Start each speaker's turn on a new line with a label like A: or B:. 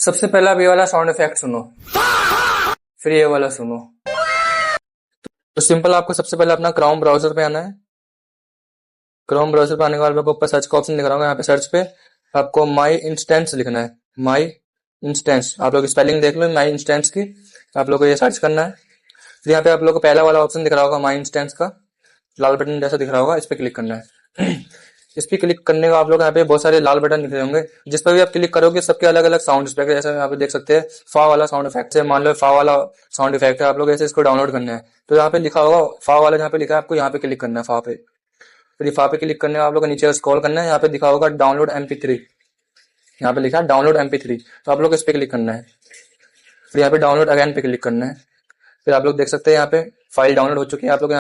A: सबसे पहला आप ये वाला साउंड इफेक्ट सुनो, फिर ये वाला सुनो। तो सिंपल आपको सबसे पहले अपना क्रोम ब्राउजर पे आना है। क्रोम ब्राउजर पे आने के बाद आपको ऊपर सर्च का ऑप्शन दिख रहा होगा, यहाँ पे सर्च पे आपको माई इंस्टेंस लिखना है। माई इंस्टेंस, आप लोग स्पेलिंग देख लो माई इंस्टेंस की, आप लोग को ये सर्च करना है। फिर यहाँ पे आप लोग को पहला वाला ऑप्शन दिख रहा होगा माई इंस्टेंस का, लाल बटन जैसा दिख रहा होगा, इस पे क्लिक करना है। इस पे क्लिक करने का आप लोग यहाँ पे बहुत सारे लाल बटन दिख रहे होंगे, जिस पर भी आप क्लिक करोगे सबके अलग अलग साउंड इफेक्ट, जैसे यहाँ पे देख सकते हैं फा वाला साउंड इफेक्ट है, मान लो फा वाला साउंड इफेक्ट है, आप लोग ऐसे इसको डाउनलोड करना है। तो यहाँ पे लिखा होगा फा वाला, जहाँ पे लिखा है आपको यहाँ पे क्लिक करना है फा पे। फिर फा पे क्लिक करने का आप लोग को नीचे स्क्रॉल करना है, यहाँ पे दिखा होगा डाउनलोड MP3, यहाँ पे लिखा है डाउनलोड MP3, तो आप लोग इस पे क्लिक करना है। फिर यहाँ पे डाउनलोड अगेन पे क्लिक करना है। फिर आप लोग देख सकते हैं यहाँ पे फाइल डाउनलोड हो चुकी है, आप लोग